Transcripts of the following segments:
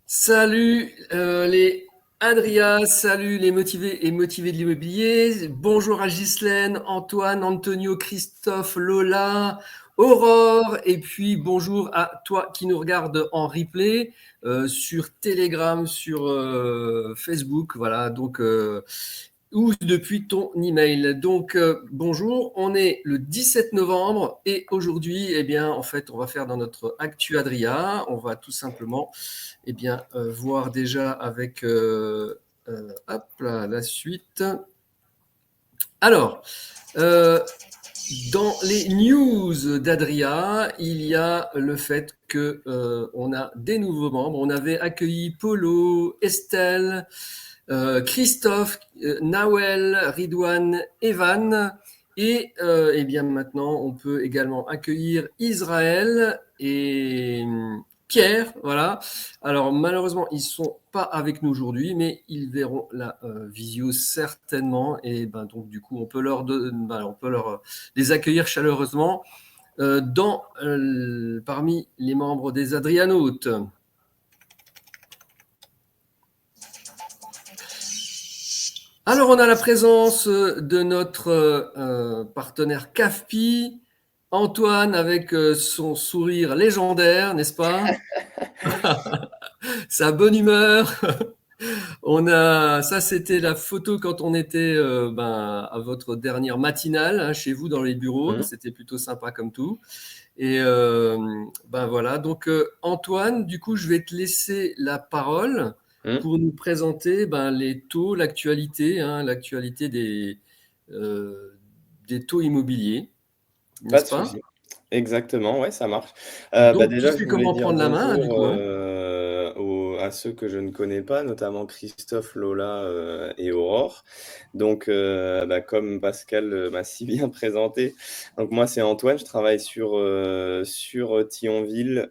Salut les Adria, salut les motivés et motivés de l'immobilier. Bonjour à Ghislaine, Antoine, Antonio, Christophe, Lola, Aurore. Et puis bonjour à toi qui nous regarde en replay sur Telegram, sur Facebook. Voilà, donc ou depuis ton email. Donc bonjour, on est le 17 novembre et aujourd'hui, eh bien, en fait, on va faire dans notre Actu Adria, on va tout simplement voir déjà avec hop là, la suite. Alors, euh, dans les news d'Adria, il y a le fait que on a des nouveaux membres. On avait accueilli Polo, Estelle, Christophe, Nawel, Ridwan, Evan. Et bien maintenant, on peut également accueillir Israël et Pierre. Voilà. Alors malheureusement, ils sont pas avec nous aujourd'hui, mais ils verront la visio certainement. Et ben donc du coup, on peut leur les accueillir chaleureusement parmi les membres des Adrianoutes. Alors, on a la présence de notre partenaire CAFPI, Antoine avec son sourire légendaire, n'est-ce pas? Sa bonne humeur. Ça c'était la photo quand on était à votre dernière matinale hein, chez vous dans les bureaux. Mhm. C'était plutôt sympa comme tout. Et ben voilà. Donc Antoine, du coup, je vais te laisser la parole Mhm. pour nous présenter les taux, l'actualité, hein, l'actualité des taux immobiliers, Pas n'est-ce de pas? souci. Exactement, ouais, ça marche. Donc, qui Déjà, je sait voulais comment dire prendre la main, hein, du bonjour coup, hein? à ceux que je ne connais pas, notamment Christophe, Lola et Aurore. Donc, comme Pascal m'a si bien présenté, donc moi c'est Antoine, je travaille sur Thionville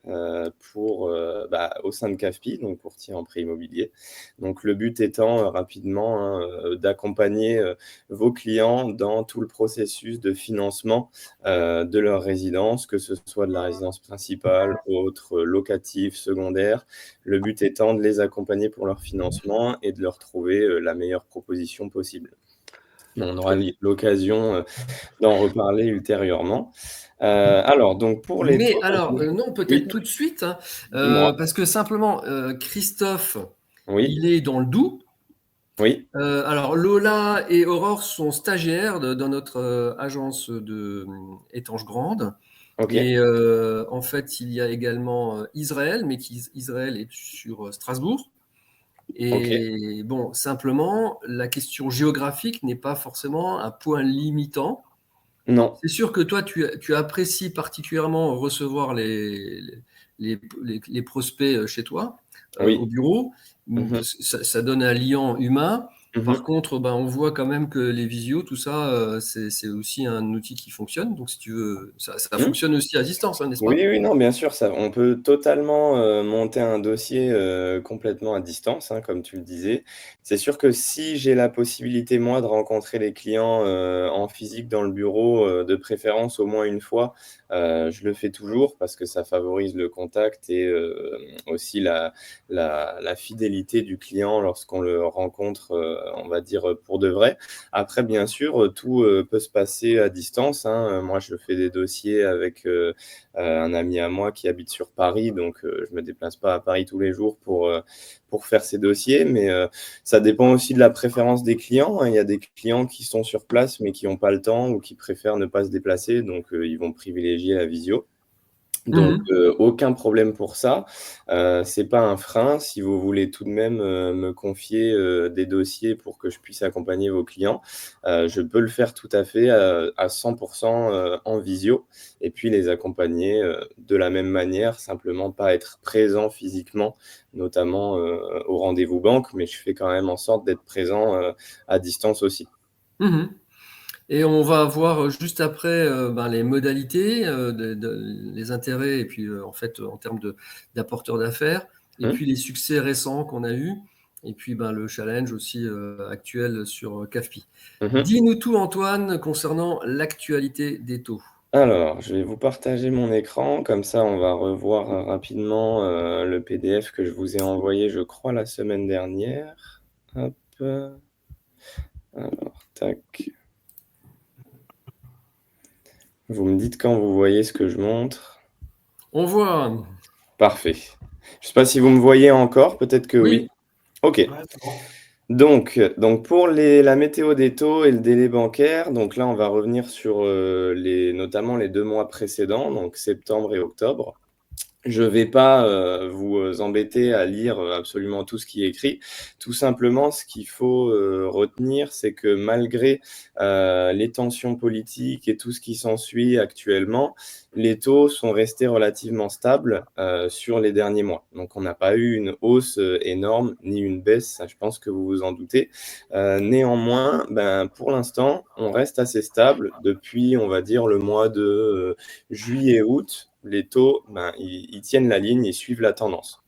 au sein de CAFPI, donc courtier en prêt immobilier. Donc le but étant rapidement hein, d'accompagner vos clients dans tout le processus de financement de leur résidence, que ce soit de la résidence principale, autre, locative, secondaire. Le but étant de les accompagner pour leur financement et de leur trouver la meilleure proposition possible. On aura l'occasion d'en reparler ultérieurement. Alors, donc pour les Mais taux, alors, non, peut-être oui, tout de suite, hein, dis-moi. parce que simplement, Christophe, Oui, il est dans le Doubs. oui, Alors Lola et Aurore sont stagiaires dans notre agence de Étanche Grande. ok, Et en fait, il y a également Israël, mais Israël est sur Strasbourg. ok. Et bon, simplement, la question géographique n'est pas forcément un point limitant. Non, C'est sûr que toi, tu apprécies particulièrement recevoir les prospects chez toi, au oui. bureau, Mhm, parce que ça donne un lien humain. Par mhm, contre, on voit quand même que les visios, tout ça, c'est aussi un outil qui fonctionne. Donc, si tu veux, ça mhm. fonctionne aussi à distance, hein, n'est-ce Oui, pas? oui, non, bien sûr, ça, on peut totalement monter un dossier complètement à distance, hein, comme tu le disais. C'est sûr que si j'ai la possibilité, moi, de rencontrer les clients en physique dans le bureau, de préférence au moins une fois, je le fais toujours parce que ça favorise le contact et aussi la fidélité du client lorsqu'on le rencontre, on va dire, pour de vrai. Après, bien sûr, tout peut se passer à distance, hein. Moi, je fais des dossiers avec un ami à moi qui habite sur Paris, donc je me déplace pas à Paris tous les jours pour faire ces dossiers, mais ça dépend aussi de la préférence des clients, hein. Il y a des clients qui sont sur place mais qui n'ont pas le temps ou qui préfèrent ne pas se déplacer, donc ils vont privilégier la visio. Donc, Mhm. aucun problème pour ça. C'est pas un frein. Si vous voulez tout de même me confier des dossiers pour que je puisse accompagner vos clients, je peux le faire tout à fait à 100% en visio et puis les accompagner de la même manière, simplement pas être présent physiquement, notamment au rendez-vous banque, mais je fais quand même en sorte d'être présent à distance aussi. Mhm. Et on va voir juste après les modalités, les intérêts, et puis en fait, en termes d'apporteurs d'affaires, et Mmh? puis les succès récents qu'on a eus, et puis le challenge aussi actuel sur CAFPI. Mmh. Dis-nous tout, Antoine, concernant l'actualité des taux. Alors, je vais vous partager mon écran, comme ça on va revoir rapidement le PDF que je vous ai envoyé, je crois, la semaine dernière. Hop. Alors, tac. Vous me dites quand vous voyez ce que je montre. On voit. Parfait. Je ne sais pas si vous me voyez encore, peut-être que oui. Oui. Ok. Ouais, c'est bon. Donc pour la météo des taux et le délai bancaire, donc là on va revenir sur notamment les 2 mois précédents, donc septembre et octobre. Je ne vais pas vous embêter à lire absolument tout ce qui est écrit. Tout simplement, ce qu'il faut retenir, c'est que malgré les tensions politiques et tout ce qui s'ensuit actuellement, les taux sont restés relativement stables sur les derniers mois. Donc, on n'a pas eu une hausse énorme ni une baisse, ça, je pense que vous vous en doutez. Néanmoins, pour l'instant, on reste assez stable depuis, on va dire, le mois de juillet-août. Les taux, ils tiennent la ligne, ils suivent la tendance.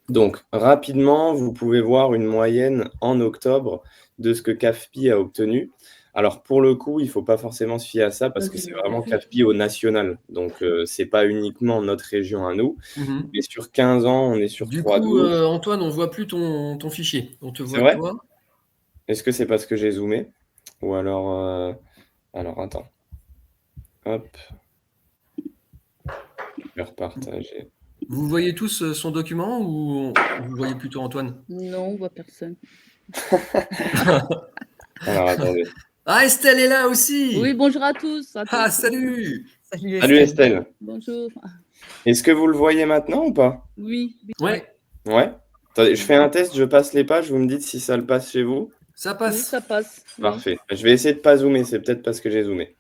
Donc, rapidement, vous pouvez voir une moyenne en octobre de ce que CAFPI a obtenu. Alors, pour le coup, il ne faut pas forcément se fier à ça parce que c'est vraiment CAFPI au national. Donc, ce n'est pas uniquement notre région à nous. Mhm. Mais sur 15 ans, on est sur Du coup, 3,12. Antoine, on voit plus ton fichier. On te C'est voit vrai? toi. Est-ce que c'est parce que j'ai zoomé? Ou alors, attends. Hop, je vais repartager. Vous voyez tous son document ou vous voyez plutôt Antoine? Non, on voit personne. Alors, attendez. Ah, Estelle est là aussi. Oui, bonjour à tous. Ah, salut. Salut Salut Estelle. Estelle. Bonjour. Est-ce que vous le voyez maintenant ou pas? Oui. Ouais, Ouais. Attendez, je fais un test, je passe les pages, vous me dites si ça le passe chez vous. ça Oui, passe. ça passe. Oui. Parfait. Je vais essayer de pas zoomer, c'est peut-être parce que j'ai zoomé.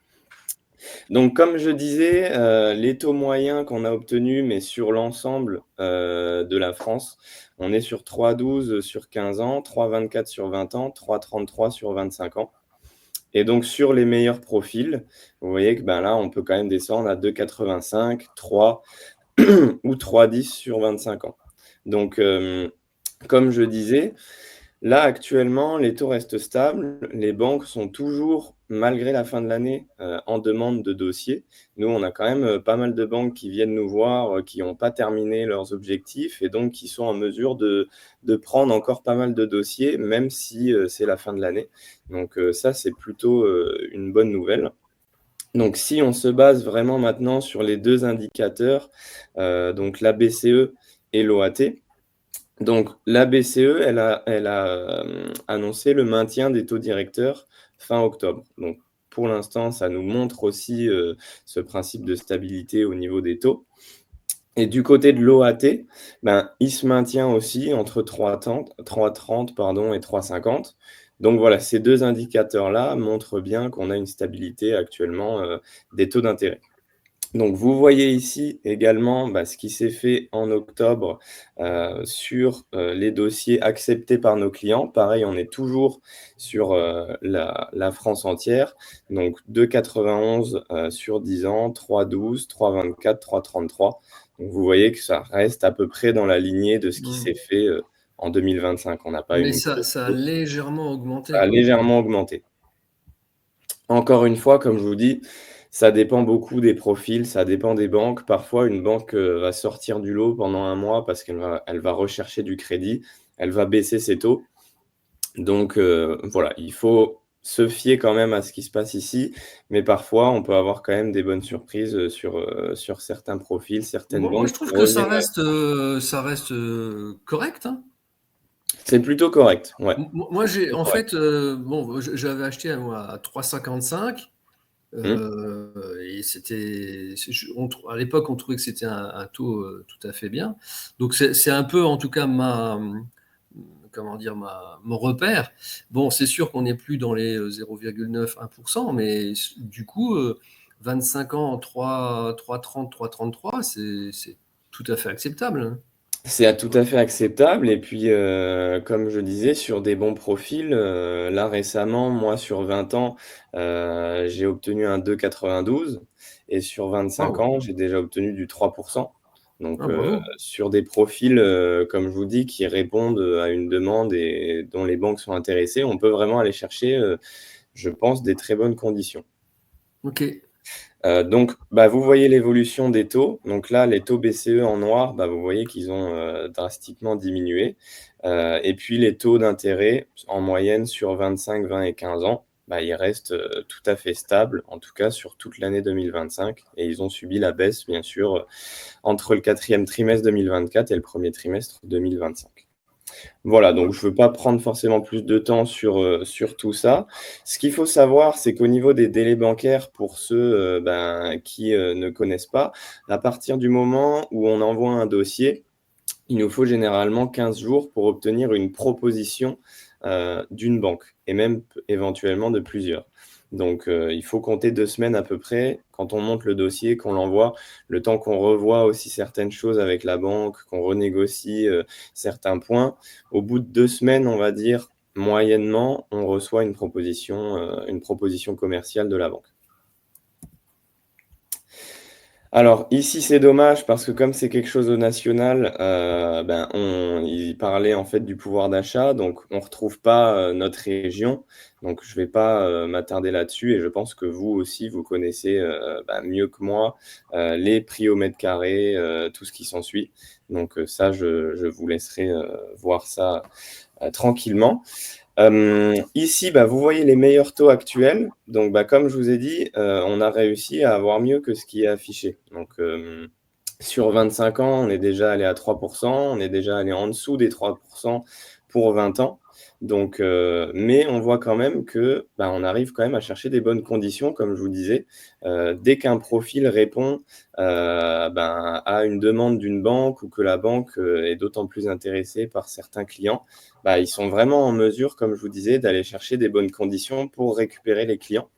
Donc, comme je disais, les taux moyens qu'on a obtenus, mais sur l'ensemble de la France, on est sur 3,12 sur 15 ans, 3,24 sur 20 ans, 3,33 sur 25 ans. Et donc, sur les meilleurs profils, vous voyez que là, on peut quand même descendre à 2,85, 3 ou 3,10 sur 25 ans. Donc, comme je disais, là, actuellement, les taux restent stables. Les banques sont toujours, malgré la fin de l'année, en demande de dossiers. Nous, on a quand même pas mal de banques qui viennent nous voir, qui n'ont pas terminé leurs objectifs et donc qui sont en mesure de prendre encore pas mal de dossiers, même si c'est la fin de l'année. Donc ça, c'est plutôt une bonne nouvelle. Donc, si on se base vraiment maintenant sur les 2 indicateurs, donc la BCE et l'OAT, donc la BCE, elle a annoncé le maintien des taux directeurs fin octobre. Donc, pour l'instant, ça nous montre aussi ce principe de stabilité au niveau des taux. Et du côté de l'OAT, il se maintient aussi entre 3,30 pardon, et 3,50. Donc voilà, ces 2 indicateurs-là montrent bien qu'on a une stabilité actuellement des taux d'intérêt. Donc vous voyez ici également ce qui s'est fait en octobre sur les dossiers acceptés par nos clients. Pareil, on est toujours sur la France entière. Donc 2,91 sur 10 ans, 3,12, 3,24, 3,33. Donc vous voyez que ça reste à peu près dans la lignée de ce qui s'est fait en 2025. On n'a pas Mais une ça a légèrement augmenté. Ça a légèrement augmenté. Encore une fois, comme je vous dis, ça dépend beaucoup des profils, ça dépend des banques. Parfois, une banque va sortir du lot pendant un mois parce qu'elle va rechercher du crédit, elle va baisser ses taux. Donc voilà, il faut se fier quand même à ce qui se passe ici, mais parfois, on peut avoir quand même des bonnes surprises sur certains profils, certaines Moi, banques je qui trouve que ça reviennent. reste correct, hein. C'est plutôt correct, ouais. Moi, j'ai Plutôt en correct. fait, j'avais acheté à 3,55. Et à l'époque, on trouvait que c'était un taux tout à fait bien. Donc, c'est un peu, en tout cas, mon repère. Bon, c'est sûr qu'on n'est plus dans les 0,9-1%, mais du coup, 25 ans, 3,30, 3,33, c'est tout à fait acceptable, hein. C'est tout à fait acceptable et puis, comme je disais, sur des bons profils, là récemment, moi sur 20 ans, j'ai obtenu un 2,92 et sur 25 Waouh. ans, j'ai déjà obtenu du 3. Donc, Ah, bravo. sur des profils, comme je vous dis, qui répondent à une demande et dont les banques sont intéressées, on peut vraiment aller chercher, je pense, des très bonnes conditions. Ok. Donc, vous voyez l'évolution des taux. Donc là, les taux BCE en noir, vous voyez qu'ils ont drastiquement diminué. Et puis les taux d'intérêt en moyenne sur 25, 20 et 15 ans, ils restent tout à fait stables, en tout cas sur toute l'année 2025. Et ils ont subi la baisse, bien sûr, entre le 4e trimestre 2024 et le premier trimestre 2025. Voilà, donc je ne veux pas prendre forcément plus de temps sur tout ça. Ce qu'il faut savoir, c'est qu'au niveau des délais bancaires, pour ceux qui ne connaissent pas, à partir du moment où on envoie un dossier, il nous faut généralement 15 jours pour obtenir une proposition d'une banque, et même éventuellement de plusieurs. Donc, il faut compter 2 semaines à peu près quand on monte le dossier, qu'on l'envoie, le temps qu'on revoie aussi certaines choses avec la banque, qu'on renégocie certains points. Au bout de 2 semaines, on va dire, moyennement, on reçoit une proposition commerciale de la banque. Alors ici, c'est dommage parce que comme c'est quelque chose de national, il parlait en fait du pouvoir d'achat, donc on retrouve pas notre région. Donc je vais pas m'attarder là-dessus et je pense que vous aussi, vous connaissez mieux que moi les prix au mètre carré, tout ce qui s'ensuit. Donc ça, je vous laisserai voir ça tranquillement. Ici, vous voyez les meilleurs taux actuels. Donc, comme je vous ai dit, on a réussi à avoir mieux que ce qui est affiché. Donc, sur 25 ans, on est déjà allé à 3%, on est déjà allé en dessous des 3% pour 20 ans. Donc, mais on voit quand même que on arrive quand même à chercher des bonnes conditions, comme je vous disais. Dès qu'un profil répond à une demande d'une banque ou que la banque est d'autant plus intéressée par certains clients, ils sont vraiment en mesure, comme je vous disais, d'aller chercher des bonnes conditions pour récupérer les clients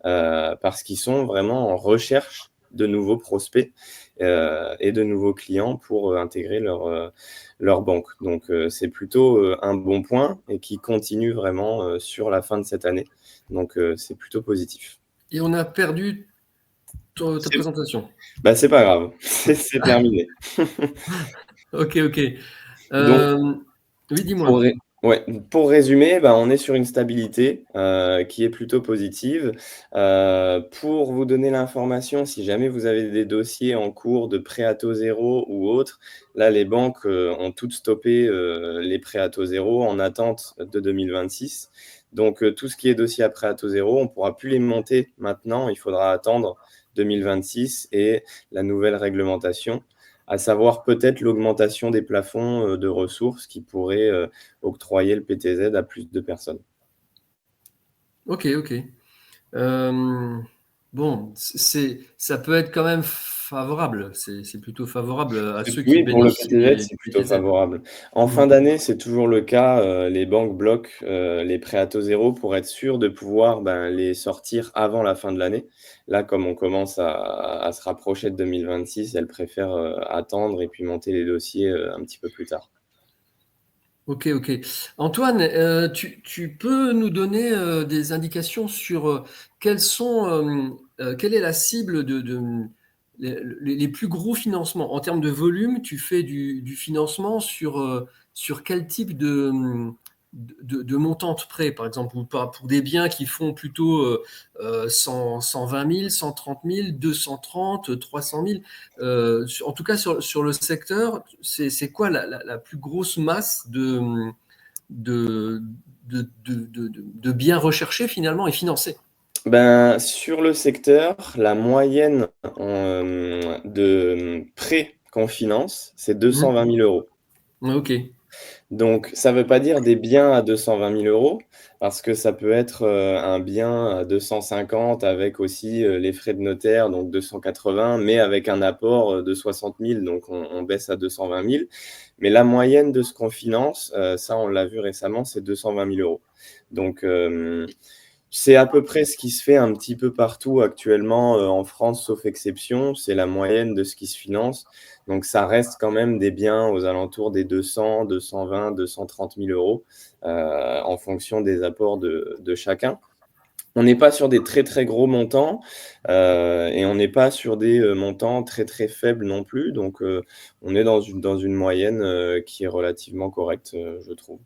parce qu'ils sont vraiment en recherche de nouveaux prospects et de nouveaux clients pour intégrer leur banque. Donc, c'est plutôt un bon point et qui continue vraiment sur la fin de cette année. Donc, c'est plutôt positif. Et on a perdu ta présentation. C'est pas grave, c'est terminé. Ok. Donc, oui, dis-moi. pour résumer, on est sur une stabilité qui est plutôt positive. Pour vous donner l'information, si jamais vous avez des dossiers en cours de prêt à taux zéro ou autres, là, les banques ont toutes stoppé les prêts à taux zéro en attente de 2026. Donc, tout ce qui est dossier à prêt à taux zéro, on ne pourra plus les monter maintenant. Il faudra attendre 2026 et la nouvelle réglementation, à savoir peut-être l'augmentation des plafonds de ressources qui pourraient octroyer le PTZ à plus de personnes. Ok. Bon, ça peut être quand même favorable. C'est plutôt favorable à ceux qui Oui, pour le bénéficient PTZ, du c'est plutôt PTZ. favorable. En fin d'année, c'est toujours le cas. Les banques bloquent les prêts à taux zéro pour être sûr de pouvoir les sortir avant la fin de l'année. Là, comme on commence à se rapprocher de 2026, elles préfèrent attendre et puis monter les dossiers un petit peu plus tard. Ok. Antoine, tu peux nous donner des indications sur quelle est la cible les plus gros financements en termes de volume? Tu fais du financement sur quel type de montant de prêt, par exemple, ou pour des biens qui font plutôt 120 000, 130 000, 230, 300 000. En tout cas, sur le secteur, c'est quoi la plus grosse masse de biens recherchés finalement et financés? Sur le secteur, la moyenne de prêts qu'on finance, c'est 220 000 euros. Ok. Donc, ça ne veut pas dire des biens à 220 000 euros, parce que ça peut être un bien à 250 avec aussi les frais de notaire, donc 280, mais avec un apport de 60 000, donc on baisse à 220 000. Mais la moyenne de ce qu'on finance, ça on l'a vu récemment, c'est 220 000 euros. Donc, c'est à peu près ce qui se fait un petit peu partout actuellement en France, sauf exception. C'est la moyenne de ce qui se finance. Donc, ça reste quand même des biens aux alentours des 200, 220, 230 000 euros en fonction des apports de chacun. On n'est pas sur des très, très gros montants et on n'est pas sur des montants très, très faibles non plus. Donc, on est dans une moyenne qui est relativement correcte, je trouve.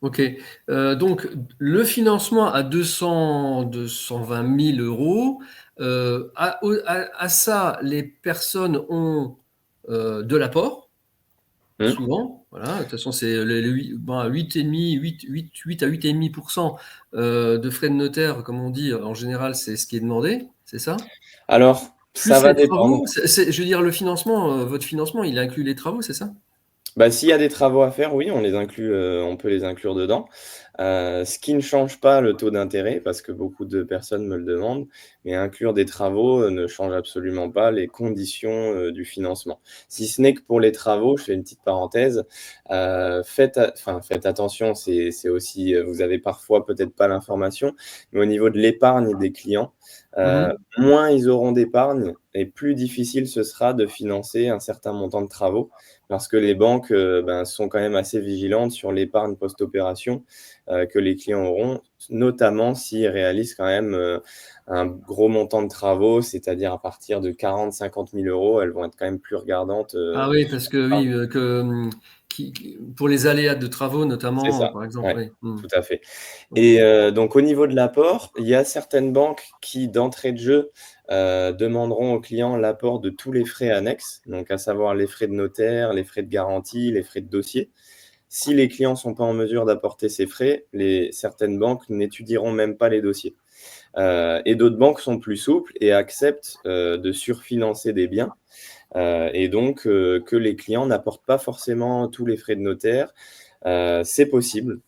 Ok. Donc, le financement à 220 000 euros, à ça, les personnes ont de l'apport, Mmh. souvent. Voilà. De toute façon, c'est le 8 à 8,5% de frais de notaire, comme on dit, en général, c'est ce qui est demandé, c'est ça? Alors, ça Plus va les dépendre. travaux, je veux dire, le financement, votre financement, il inclut les travaux, c'est ça? Bah, s'il y a des travaux à faire, oui, on peut les inclure dedans. Ce qui ne change pas le taux d'intérêt, parce que beaucoup de personnes me le demandent, mais inclure des travaux, ne change absolument pas les conditions, du financement. Si ce n'est que pour les travaux, je fais une petite parenthèse, faites attention, c'est aussi, vous avez parfois peut-être pas l'information, mais au niveau de l'épargne des clients, Mhm. moins ils auront d'épargne et plus difficile ce sera de financer un certain montant de travaux. Parce que les banques, ben, sont quand même assez vigilantes sur l'épargne post-opération, que les clients auront, notamment s'ils réalisent quand même, un gros montant de travaux, c'est-à-dire à partir de 40 000 à 50 000 €, elles vont être quand même plus regardantes, Ah oui, sur parce que l'épargne. oui, pour les aléas de travaux C'est notamment, ça, par exemple, ouais, oui. tout à fait. Ok. Et donc au niveau de l'apport, il y a certaines banques qui, d'entrée de jeu, demanderont aux clients l'apport de tous les frais annexes, donc à savoir les frais de notaire, les frais de garantie, les frais de dossier. Si les clients sont pas en mesure d'apporter ces frais, certaines banques n'étudieront même pas les dossiers. Et d'autres banques sont plus souples et acceptent, de surfinancer des biens, et donc que les clients n'apportent pas forcément tous les frais de notaire. C'est possible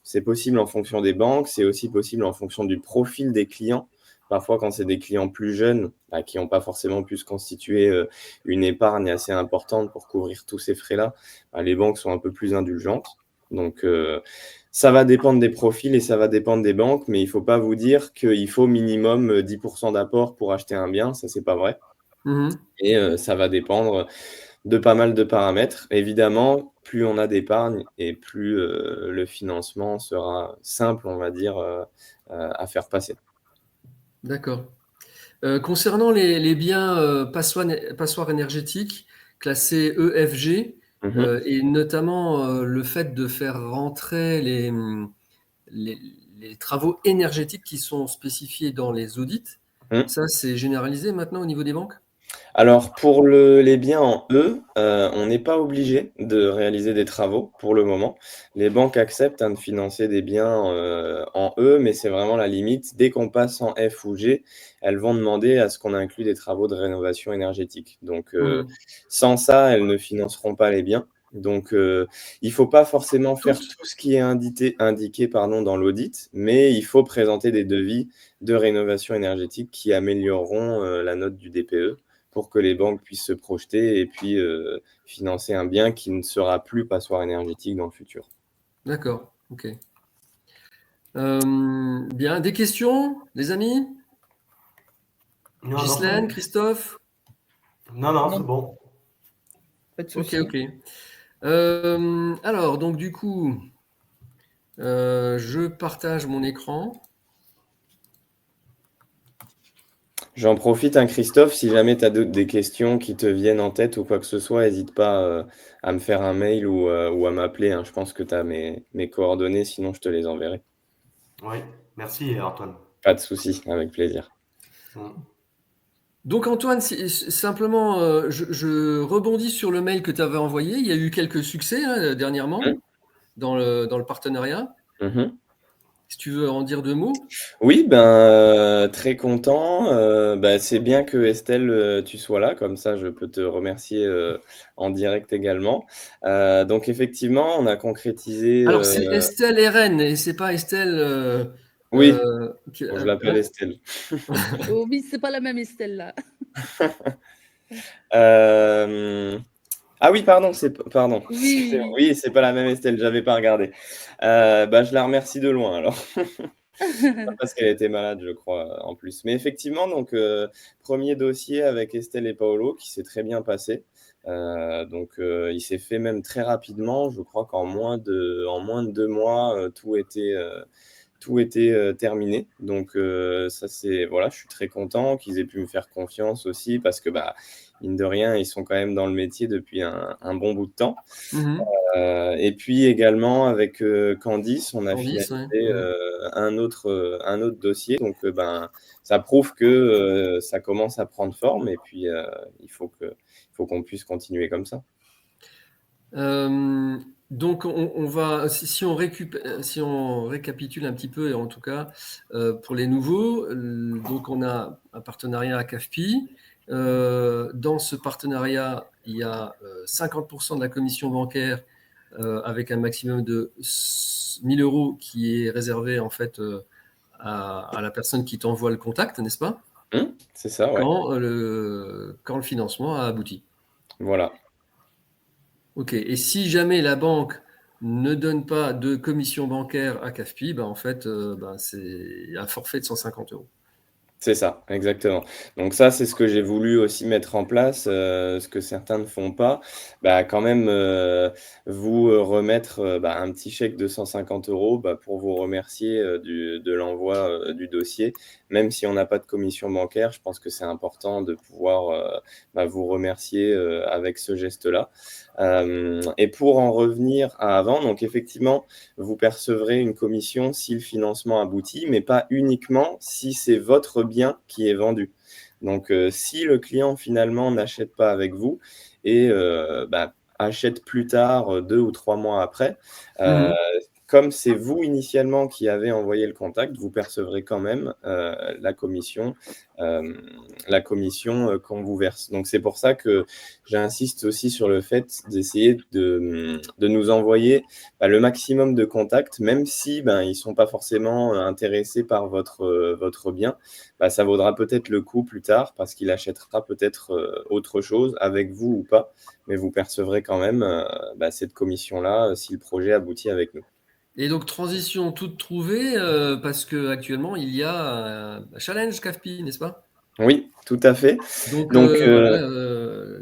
en fonction des banques, c'est aussi possible en fonction du profil des clients. Parfois, quand c'est des clients plus jeunes, bah, qui n'ont pas forcément pu se constituer, une épargne assez importante pour couvrir tous ces frais-là, bah, les banques sont un peu plus indulgentes. Donc, ça va dépendre des profils et ça va dépendre des banques, mais il ne faut pas vous dire qu'il faut minimum, 10 d'apport pour acheter un bien, ça, c'est pas vrai. Mhm. Et ça va dépendre de pas mal de paramètres. Évidemment, plus on a d'épargne et plus, le financement sera simple, on va dire, à faire passer. D'accord. Concernant les biens passoires énergétiques classés EFG, Mmh. et notamment le fait de faire rentrer les, les travaux énergétiques qui sont spécifiés dans les audits, Mmh. ça c'est généralisé maintenant au niveau des banques? Alors pour les biens en E, on n'est pas obligé de réaliser des travaux pour le moment. Les banques acceptent, hein, de financer des biens, en E, mais c'est vraiment la limite. Dès qu'on passe en F ou G, elles vont demander à ce qu'on inclue des travaux de rénovation énergétique. Donc, Mhm. sans ça, elles ne financeront pas les biens. Donc, il faut pas forcément faire Tous? tout ce qui est indiqué, pardon, dans l'audit, mais il faut présenter des devis de rénovation énergétique qui amélioreront, la note du DPE pour que les banques puissent se projeter et puis, financer un bien qui ne sera plus passoire énergétique dans le futur. D'accord, ok. Bien, des questions, les amis? Non, non, Ghislaine, Christophe? non, non, c'est Non, bon. pas de Ok, souci. ok. Alors, donc du coup, je partage mon écran. J'en profite, hein, Christophe, si jamais tu as des questions qui te viennent en tête ou quoi que ce soit, hésite pas, à me faire un mail ou à m'appeler, hein. Je pense que tu as mes coordonnées, sinon je te les enverrai. Oui, merci Antoine. Pas de souci, avec plaisir. Mm. Donc Antoine, simplement, je rebondis sur le mail que tu avais envoyé. Il y a eu quelques succès hein, Mmh. dernièrement dans le partenariat. Mmh. Si tu veux en dire deux mots. Oui, ben, très content, bah, c'est bien que Estelle, tu sois là, comme ça je peux te remercier, en direct également. Donc effectivement, on a concrétisé, Alors c'est Estelle Eren et c'est pas Estelle. oui, Qui- bon, je l'appelle hein. Estelle. Oh oui, c'est pas la même Estelle là. Hem, ah oui, pardon, pardon, excusez-moi. Oui, Oui, c'est pas la même Estelle, j'avais pas regardé. Bah, je la remercie de loin alors. oui. Parce qu'elle était malade, je crois, en plus. Mais effectivement, donc, 1er dossier avec Estelle et Paolo qui s'est très bien passé. Donc, il s'est fait même très rapidement. Je crois qu'en moins de 2 mois, tout était, terminé. Donc, ça c'est voilà, je suis très content qu'ils aient pu me faire confiance aussi parce que, bah, mine de rien, ils sont quand même dans le métier depuis un bon bout de temps. Mhm. Et puis également avec Candice, on a Candice, finalisé ouais. un autre dossier. Donc, ça prouve que ça commence à prendre forme et puis il faut qu'on puisse continuer comme ça. Donc on va, si on récapitule un petit peu, et en tout cas pour les nouveaux, donc on a un partenariat à CAFPI. Dans ce partenariat, il y a 50% de la commission bancaire avec un maximum de 1 000 € qui est réservé en fait à la personne qui t'envoie le contact, n'est-ce pas? C'est ça, ouais. Quand le financement a abouti. Voilà. Ok, et si jamais la banque ne donne pas de commission bancaire à CAFPI, en fait, c'est un forfait de 150 €. C'est ça, exactement. Donc ça, c'est ce que j'ai voulu aussi mettre en place, ce que certains ne font pas. Quand même, vous, remettre, un petit chèque de 150 € pour vous remercier, de l'envoi, du dossier. Même si on n'a pas de commission bancaire, je pense que c'est important de pouvoir, vous remercier, avec ce geste-là. Et pour en revenir à avant, donc effectivement, vous percevrez une commission si le financement aboutit, mais pas uniquement si c'est votre bien qui est vendu. Donc, si le client finalement n'achète pas avec vous et achète plus tard, 2 ou 3 mois après, Mhm. comme c'est vous initialement qui avez envoyé le contact, vous percevrez quand même la commission, qu'on vous verse. Donc c'est pour ça que j'insiste aussi sur le fait d'essayer de nous envoyer le maximum de contacts, même si ils ne sont pas forcément intéressés par votre bien. Ça vaudra peut-être le coup plus tard parce qu'il achètera peut-être autre chose avec vous ou pas, mais vous percevrez quand même cette commission-là si le projet aboutit avec nous. Et donc, transition toute trouvée, parce qu'actuellement, il y a un challenge CAFPI, n'est-ce pas? Oui, tout à fait. Donc, Donc, voilà,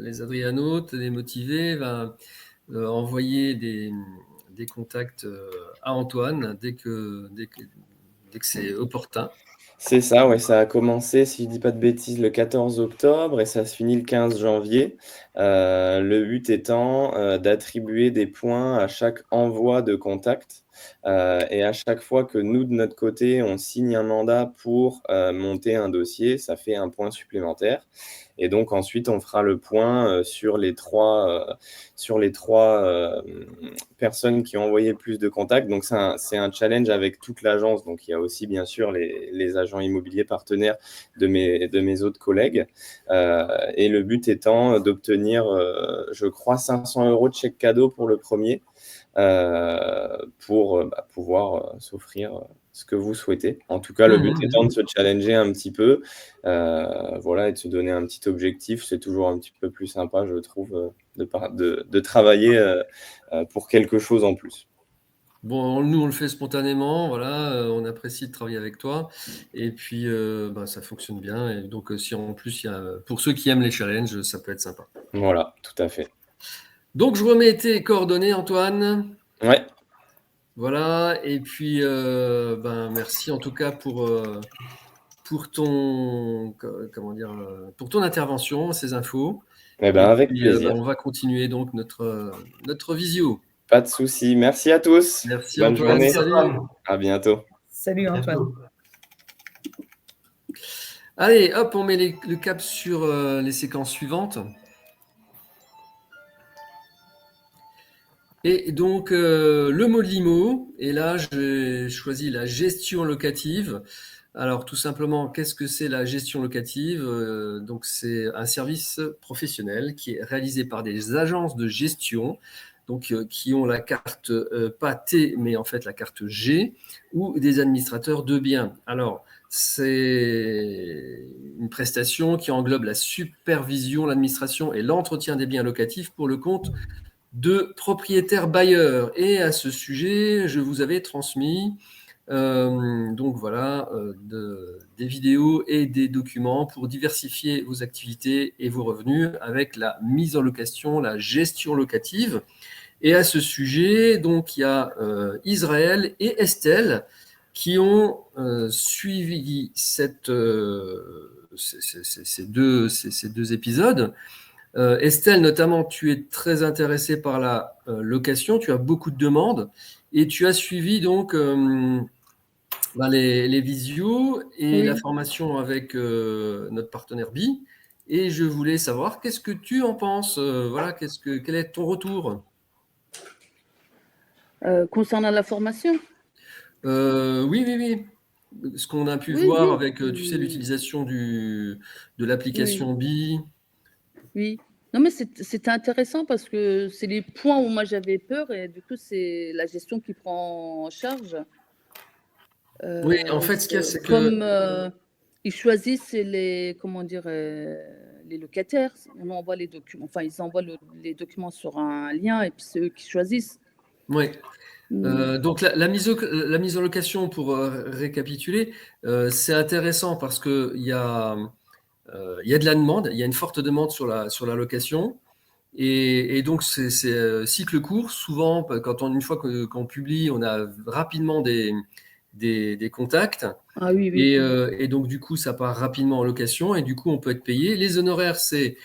les Adrianotes, les motivés, envoyer des contacts à Antoine dès que c'est opportun. c'est ça, ouais, ça a commencé, si je dis pas de bêtises, le 14 octobre et ça se finit le 15 janvier. Le but étant, d'attribuer des points à chaque envoi de contact, et à chaque fois que nous, de notre côté, on signe un mandat pour, monter un dossier, ça fait un point supplémentaire et donc ensuite on fera le point, sur les 3 personnes qui ont envoyé le plus de contacts. Donc c'est un challenge avec toute l'agence. Donc il y a aussi bien sûr les agents immobiliers partenaires de mes autres collègues. Et le but étant d'obtenir, je crois, 500 € de chèque cadeau pour le premier, pour pouvoir s'offrir ce que vous souhaitez. En tout cas, le but étant de se challenger un petit peu, voilà, et de se donner un petit objectif. C'est toujours un petit peu plus sympa, je trouve, de travailler pour quelque chose en plus. Bon, nous, on le fait spontanément, voilà, on apprécie de travailler avec toi, et puis ça fonctionne bien, et donc si en plus, pour ceux qui aiment les challenges, ça peut être sympa. Voilà, tout à fait. Donc, je remets tes coordonnées, Antoine. Ouais, Voilà, et puis merci en tout cas pour pour ton intervention, ces infos. Et avec puis plaisir. on va continuer donc notre visio. Pas de souci. Merci à tous. Merci Bonne Antoine, journée. Merci salut. Antoine. À bientôt. Salut À Antoine. bientôt. Allez, hop, on met le cap sur les séquences suivantes. Et donc, le mot de l'IMO, et là, j'ai choisi la gestion locative. Alors, tout simplement, qu'est-ce que c'est la gestion locative? Donc, c'est un service professionnel qui est réalisé par des agences de gestion, donc qui ont la carte pas T, mais en fait la carte G, ou des administrateurs de biens. Alors, c'est une prestation qui englobe la supervision, l'administration et l'entretien des biens locatifs pour le compte de propriétaires bailleurs. Et à ce sujet, je vous avais transmis donc voilà, des vidéos et des documents pour diversifier vos activités et vos revenus avec la mise en location, la gestion locative. Et à ce sujet, donc il y a Israël et Estelle qui ont suivi ces deux épisodes. Estelle, notamment, tu es très intéressée par la location, tu as beaucoup de demandes et tu as suivi donc les visios et la Oui. formation avec notre partenaire BI. Et je voulais savoir, qu'est-ce que tu en penses? Voilà, quel est ton retour? Concernant la formation? Oui, oui, oui. Ce qu'on a pu Oui, voir oui. avec, tu sais, l'utilisation de Oui, l'application BI. oui. Non, mais c'était intéressant parce que c'est les points où moi j'avais peur et du coup, c'est la gestion qui prend en charge. Oui, en fait, ce qu'il y a, c'est que Comme ils choisissent les, comment dire, les locataires, on envoie les documents, enfin, ils envoient les documents sur un lien et puis c'est eux qui choisissent. ouais. Mm. Donc la mise en location, pour récapituler, c'est intéressant parce que il y a de la demande, il y a une forte demande sur la location. Et donc, c'est cycle court. Souvent, une fois qu'on publie, on a rapidement des contacts. Ah oui, oui. Et donc, du coup, ça part rapidement en location. Et du coup, on peut être payé. Les honoraires, c'est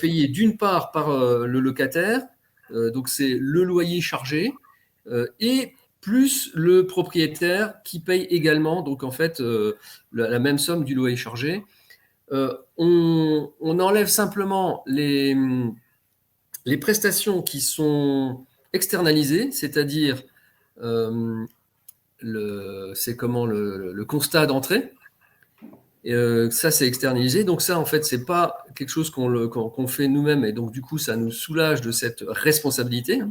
payé d'une part par le locataire. Donc, c'est le loyer chargé. Et plus le propriétaire qui paye également. Donc, en fait, la même somme du loyer chargé. On enlève simplement les prestations qui sont externalisées, c'est-à-dire c'est comment le constat d'entrée. Ça, c'est externalisé. Donc ça, en fait, c'est pas quelque chose qu'on fait nous-mêmes. Et donc, du coup, ça nous soulage de cette responsabilité.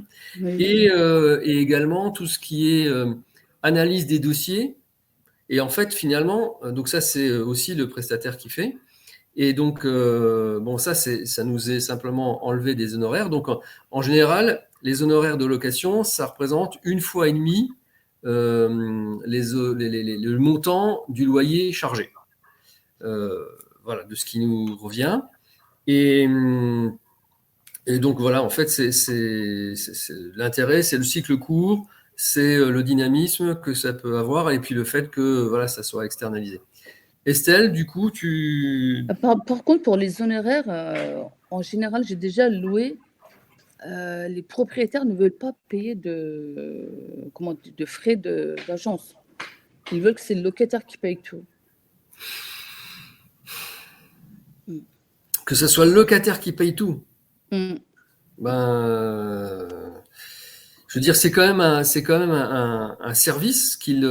Oui. Et également, tout ce qui est analyse des dossiers. Et en fait, finalement, donc ça, c'est aussi le prestataire qui fait. Et donc, bon, ça nous est simplement enlevé des honoraires. Donc, en général, les honoraires de location, ça représente 1,5 fois le montant du loyer chargé. Voilà, de ce qui nous revient. Et, et donc, voilà, en fait, l'intérêt, c'est le cycle court, c'est le dynamisme que ça peut avoir, et puis le fait que voilà, ça soit externalisé. Estelle, du coup, Par contre, pour les honoraires, en général, j'ai déjà loué. Les propriétaires ne veulent pas payer de frais d'agence. Ils veulent que c'est le locataire qui paye tout. que ce soit le locataire qui paye tout. Mm. Je veux dire, c'est quand même un service qu'il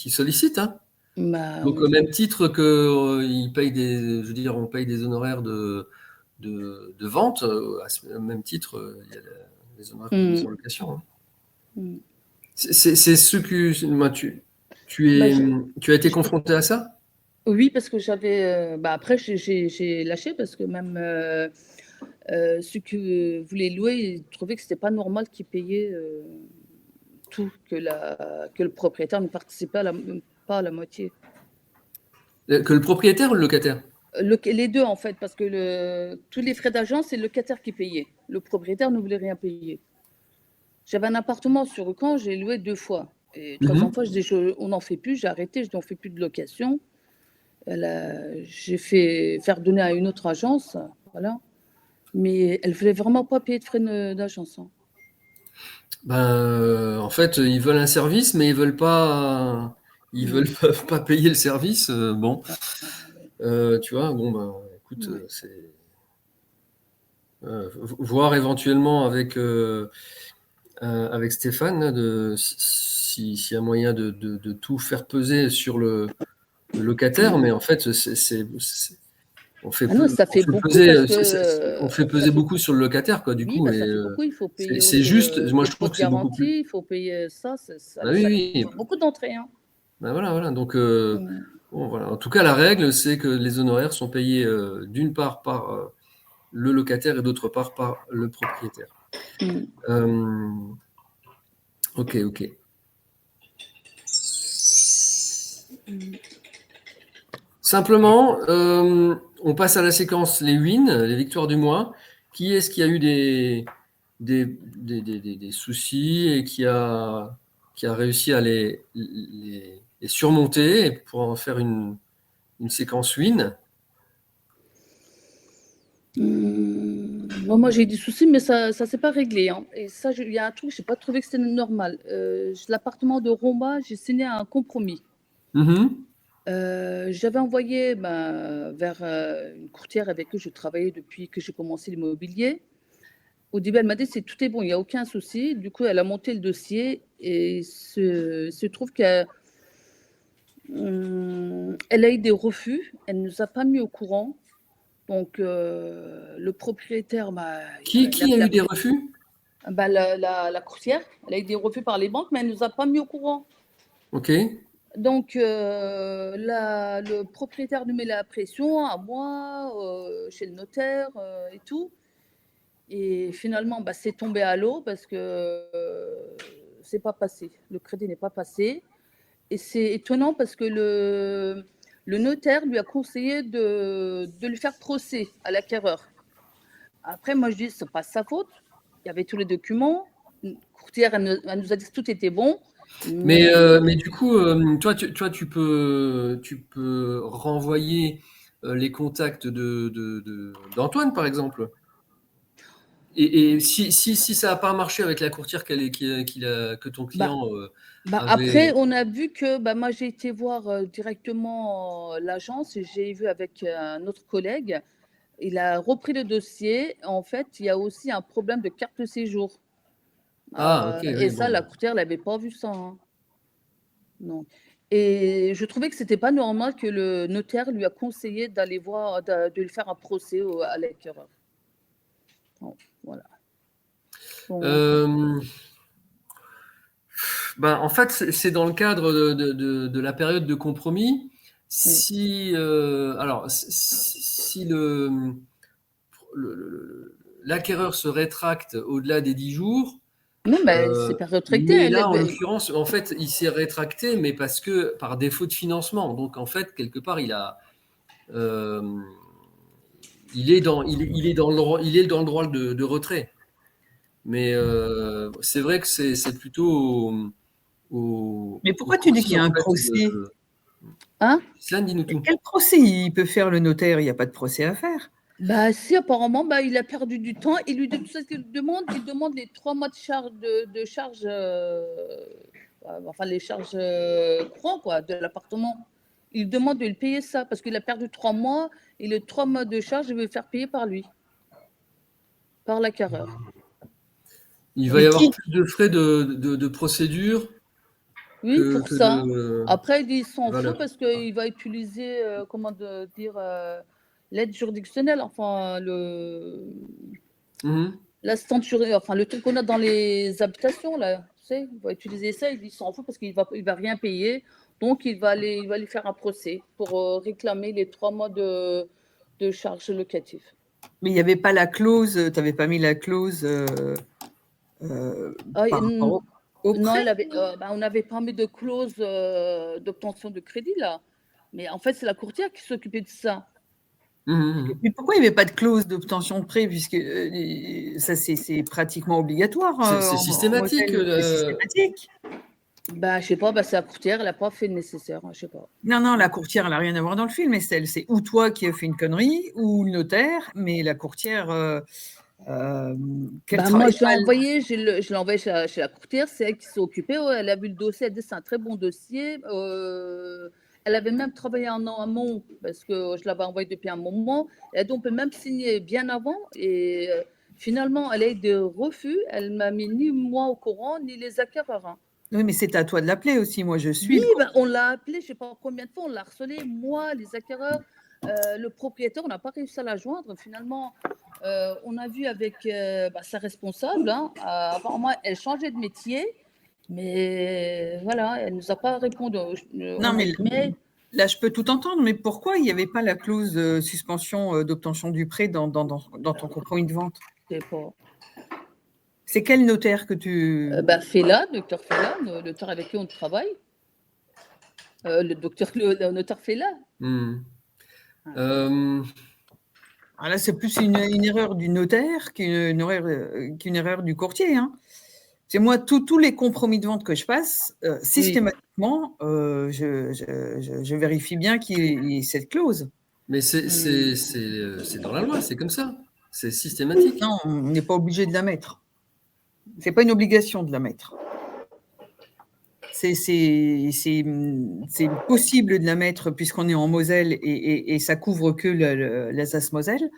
sollicite. Hein. Bah Donc, au oui. même titre que je veux dire, on paye des honoraires de vente, au même titre, il y a les honoraires de mise en location. Hein. Mm. C'est ce que moi, Bah, tu as été confronté à ça? oui, parce que j'avais. Après, j'ai lâché parce que même ceux qui voulaient louer, ils trouvaient que c'était pas normal qu'ils payaient tout, que le propriétaire ne participait pas à la moitié. Que le propriétaire ou le locataire? Les deux, en fait, parce que tous les frais d'agence, c'est le locataire qui payait. Le propriétaire ne voulait rien payer. J'avais un appartement sur Caen, j'ai loué 2 fois. Et troisième fois, je dis, on n'en fait plus, j'ai arrêté, je n'en fais plus de location. J'ai fait faire donner à une autre agence, voilà. Mais elle ne voulait vraiment pas payer de frais d'agence. Hein. En fait, ils veulent un service, mais ils veulent pas payer le service. Bon, tu vois, bon, écoute, Ouais. c'est voir éventuellement avec Stéphane là, s'il y a moyen de tout faire peser sur le locataire, mais en fait, on fait Ah non, ça fait beaucoup peser, parce que on fait ça peser fait beaucoup sur le locataire, quoi, du oui, coup, ça et fait beaucoup. Il faut payer c'est juste, moi les je dépôts trouve de que c'est beaucoup plus. garantie, il faut payer ça, Bah oui, ça oui. coûte beaucoup d'entrées. Hein. Voilà. Donc, Mm. bon, voilà. En tout cas, la règle, c'est que les honoraires sont payés d'une part par le locataire et d'autre part par le propriétaire. Mm. Ok. Simplement, on passe à la séquence les wins, les victoires du mois. Qui est-ce qui a eu des soucis et qui a réussi à les surmonter pour en faire une séquence win? Moi, j'ai eu des soucis, mais ça ne s'est pas réglé, hein. Et ça, il y a un truc, je n'ai pas trouvé que c'était normal. L'appartement de Roma, j'ai signé un compromis. Mhm. J'avais envoyé vers une courtière avec qui je travaillais depuis que j'ai commencé l'immobilier. Au début, elle m'a dit tout est bon, il n'y a aucun souci. Du coup, elle a monté le dossier et se trouve qu'elle a eu des refus. Elle ne nous a pas mis au courant. Donc, le propriétaire, Qui a eu des refus? la courtière, elle a eu des refus par les banques, mais elle ne nous a pas mis au courant. Ok. Donc, le propriétaire nous met la pression à moi, chez le notaire et tout. Et finalement, c'est tombé à l'eau parce que c'est pas passé. Le crédit n'est pas passé. Et c'est étonnant parce que le notaire lui a conseillé de lui faire procès à l'acquéreur. Après, moi, je dis, c'est pas sa faute. Il y avait tous les documents. Une courtière, elle nous a dit que tout était bon. Mais du coup, toi, tu peux renvoyer les contacts d'Antoine, par exemple. Et si ça n'a pas marché avec la courtière que ton client Après, avait. on a vu que moi, j'ai été voir directement l'agence et j'ai vu avec un autre collègue. Il a repris le dossier. En fait, il y a aussi un problème de carte de séjour. Ah, ok, Et oui, ça, bon. la courtière n'avait pas vu ça, hein. Non. Et je trouvais que c'était pas normal que le notaire lui a conseillé d'aller voir, de lui faire un procès à l'acquéreur. Bon, voilà. Donc, Euh, En fait, c'est dans le cadre de la période de compromis. oui. Si, alors, si l'acquéreur se rétracte au-delà des 10 jours, Non, mais c'est pas retraité. mais là, en l'occurrence, en fait, il s'est rétracté, mais parce que par défaut de financement. Donc, en fait, quelque part, euh, il est dans le droit de retrait. Mais c'est vrai que c'est plutôt Mais au pourquoi tu dis courtier, qu'il y a en un fait, procès? Hein? Cela dis-nous tout. Quel procès il peut faire le notaire? Il n'y a pas de procès à faire. Si, apparemment, il a perdu du temps. Il lui tout ce qu'il demande, il demande les 3 mois de charge enfin les charges courantes quoi, de l'appartement. Il demande de le payer ça parce qu'il a perdu 3 mois et les 3 mois de charge, il veut le faire payer par lui, par l'acquéreur. Il va y Mais avoir qui? plus de frais de procédure Oui, pour que ça. de Après, il s'en fout valeur. parce qu'il va utiliser, l'aide juridictionnelle, enfin, Mhm. enfin, le truc qu'on a dans les habitations, là, tu sais, il va utiliser ça, il s'en fout parce qu'il va rien payer. Donc, il va lui faire un procès pour réclamer les 3 mois de charges locatives. Mais il n'y avait pas la clause, tu n'avais pas mis la clause Ah, par rapport au non, prêt? on n'avait pas mis de clause d'obtention de crédit, là. Mais en fait, c'est la courtière qui s'occupait de ça. Mhm. Mais pourquoi il n'y avait pas de clause d'obtention de prêt, puisque ça c'est pratiquement obligatoire C'est en systématique. hôtel, c'est systématique. Je sais pas, c'est la courtière, elle n'a pas fait le nécessaire, hein, je sais pas. Non, la courtière, elle n'a rien à voir dans le film, mais c'est ou toi qui as fait une connerie, ou le notaire, mais la courtière, qu'elle Moi, travaille je pas. l'ai envoyé chez la courtière, c'est elle qui s'est occupée. Elle a vu le dossier, elle a dit c'est un très bon dossier. Elle avait même travaillé en amont parce que je l'avais envoyé depuis un moment. Elle a dit on peut même signer bien avant. Et finalement, elle a eu des refus. Elle m'a mis ni moi au courant, ni les acquéreurs, hein. Oui, mais c'est à toi de l'appeler aussi. Moi, je suis. Oui, on l'a appelé, je ne sais pas combien de fois, on l'a harcelé, moi, les acquéreurs, le propriétaire, on n'a pas réussi à la joindre. Finalement, on a vu avec sa responsable, hein, apparemment, elle changeait de métier, mais voilà, elle ne nous a pas répondu. Non, mais là, je peux tout entendre, mais pourquoi il n'y avait pas la clause de suspension d'obtention du prêt dans ton compromis de vente? Je ne sais pas. C'est quel notaire que tu… Fela, docteur Fela, le notaire avec qui on travaille. Le notaire Fela. Mhm. Ah, là, c'est plus une erreur du notaire qu'une erreur du courtier, hein. C'est moi, tous les compromis de vente que je passe, systématiquement, je vérifie bien qu'il y ait cette clause. Mais c'est dans la loi, c'est comme ça. C'est systématique. Non, on n'est pas obligé de la mettre. C'est pas une obligation de la mettre. C'est possible de la mettre puisqu'on est en Moselle et ça couvre que l'Alsace-Moselle,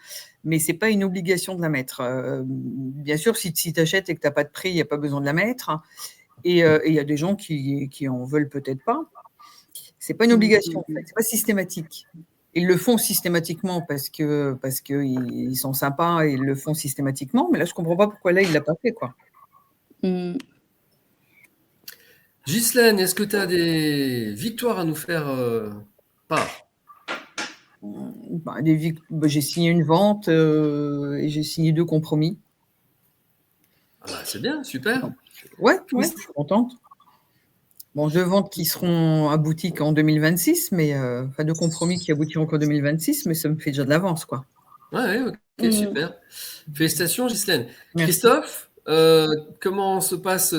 mais c'est pas une obligation de la mettre. Bien sûr, si tu achètes et que tu n'as pas de prix, il n'y a pas besoin de la mettre. Et il y a des gens qui en veulent peut-être pas. C'est pas une obligation, en fait. C'est pas systématique. Ils le font systématiquement parce que ils sont sympas et ils le font systématiquement. Mais là, je comprends pas pourquoi là il l'a pas fait, quoi. Ghislaine, est-ce que tu as des victoires à nous faire part? J'ai signé une vente et j'ai signé 2 compromis. Ah bah, c'est bien, super. Ouais, je suis contente. Bon, 2 ventes qui seront abouties qu'en 2026, mais 2 compromis qui aboutiront qu'en 2026, mais ça me fait déjà de l'avance, quoi. Ouais, ok, super. Félicitations, Ghislaine. Merci. Christophe, comment se passent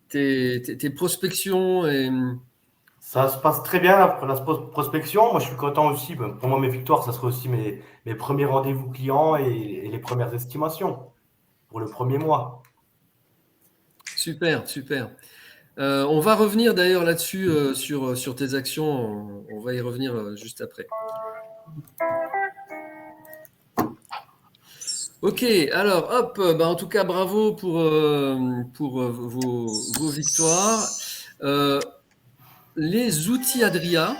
tes prospections et... Ça se passe très bien pour la prospection. Moi, je suis content aussi. Pour moi, mes victoires, ça serait aussi mes premiers rendez-vous clients et les premières estimations pour le premier mois. Super, super. On va revenir d'ailleurs là-dessus sur tes actions. On va y revenir juste après. Ok, alors hop, en tout cas bravo pour vos victoires. Les outils Adria,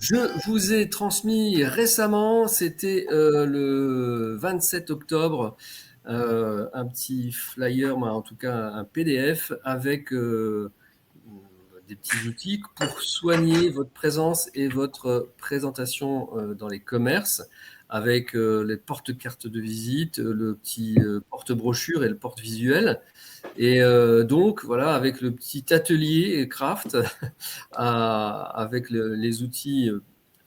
je vous ai transmis récemment, c'était le 27 octobre, un petit flyer, en tout cas un PDF avec des petits outils pour soigner votre présence et votre présentation dans les commerces, avec les porte-cartes de visite, le petit porte-brochure et le porte-visuel. Et donc, voilà, avec le petit atelier craft, avec les outils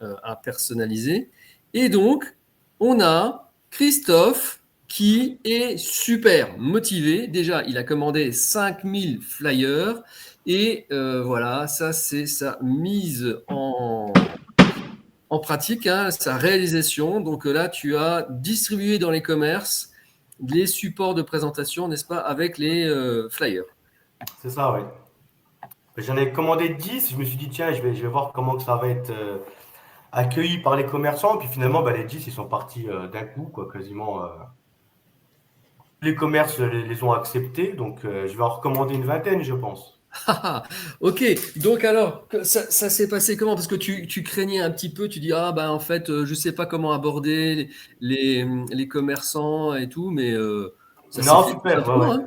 à personnaliser. Et donc, on a Christophe qui est super motivé. Déjà, il a commandé 5000 flyers. Et voilà, ça, c'est sa mise en pratique, sa réalisation. Donc là, tu as distribué dans les commerces les supports de présentation, n'est-ce pas, avec les flyers. C'est ça, oui. J'en ai commandé 10. Je me suis dit, tiens, je vais voir comment que ça va être accueilli par les commerçants. Puis finalement, les 10, ils sont partis d'un coup, quoi, quasiment. Les commerces les ont acceptés. Donc, je vais en recommander une vingtaine, je pense. Ok, donc alors, ça s'est passé comment? Parce que tu craignais un petit peu, tu dis, en fait, je sais pas comment aborder les commerçants et tout, mais ça s'est Non, fait super, tout ouais. hein.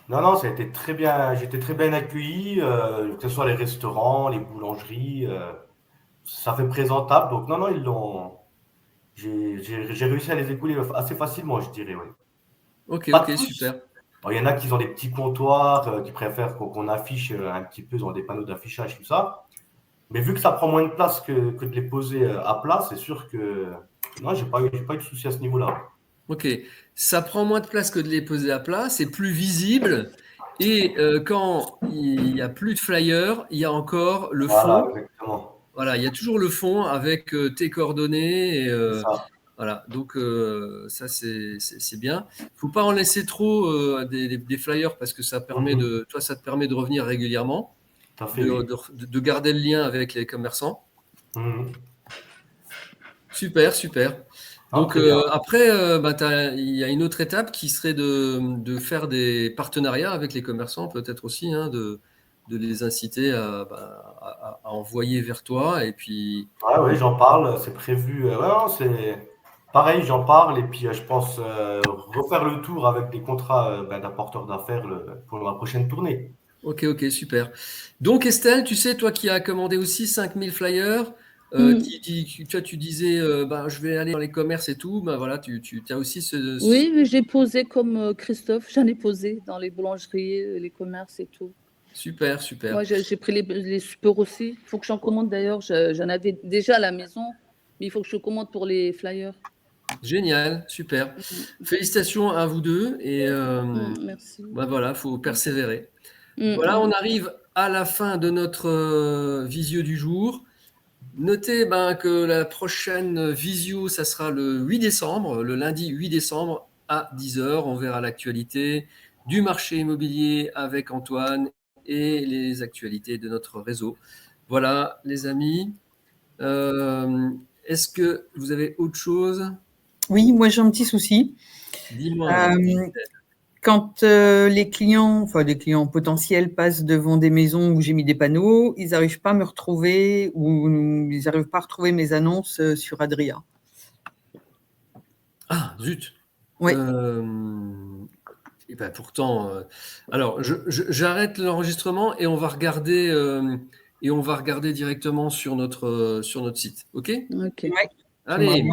Non, ça a été très bien. J'étais très bien accueilli, que ce soit les restaurants, les boulangeries. Ça fait présentable. Donc, non, ils l'ont. J'ai réussi à les écouler assez facilement, je dirais, oui. Ok, Pas tous. super. Alors, il y en a qui ont des petits comptoirs, qui préfèrent qu'on affiche un petit peu, ils ont des panneaux d'affichage, tout ça. Mais vu que ça prend moins de place que de les poser à plat, c'est sûr que. Non, j'ai pas eu de souci à ce niveau-là. Ok, ça prend moins de place que de les poser à plat, c'est plus visible. Et quand il n'y a plus de flyers, il y a encore le Voilà, fond. exactement. Voilà, il y a toujours le fond avec tes coordonnées. Et, C'est ça. voilà, donc ça c'est bien. Il ne faut pas en laisser trop des flyers parce que ça permet ça te permet de revenir régulièrement, Tout à fait, oui. de garder le lien avec les commerçants. Mhm. Super, super. Ah, Donc très bien. après, il y a une autre étape qui serait de faire des partenariats avec les commerçants, peut-être aussi, de les inciter à envoyer vers toi. Et puis, Ah oui, j'en parle, c'est prévu. Ouais, non, c'est pareil, j'en parle et puis je pense refaire le tour avec des contrats d'apporteurs d'affaires pour la prochaine tournée. ok, super. Donc Estelle, tu sais, toi qui as commandé aussi 5000 flyers, tu disais, je vais aller dans les commerces et tout, voilà, tu as aussi Oui, mais j'ai posé comme Christophe, j'en ai posé dans les boulangeries, les commerces et tout. Super, super. Moi, j'ai pris les supports aussi. Il faut que j'en commande d'ailleurs. J'en avais déjà à la maison, mais il faut que je commande pour les flyers. Génial, super. Félicitations à vous deux. Et merci. voilà, il faut persévérer. Voilà, on arrive à la fin de notre visio du jour. Notez que la prochaine visio, ça sera le 8 décembre, le lundi 8 décembre à 10h. On verra l'actualité du marché immobilier avec Antoine et les actualités de notre réseau. Voilà, les amis. Est-ce que vous avez autre chose? Oui, moi j'ai un petit souci. Dis-moi. Quand les clients potentiels passent devant des maisons où j'ai mis des panneaux, ils n'arrivent pas à me retrouver ou ils n'arrivent pas à retrouver mes annonces sur Adria. Ah, zut. Oui. Et pourtant, alors j'arrête l'enregistrement et on va regarder directement sur notre site. OK? Ok. Ouais. Allez.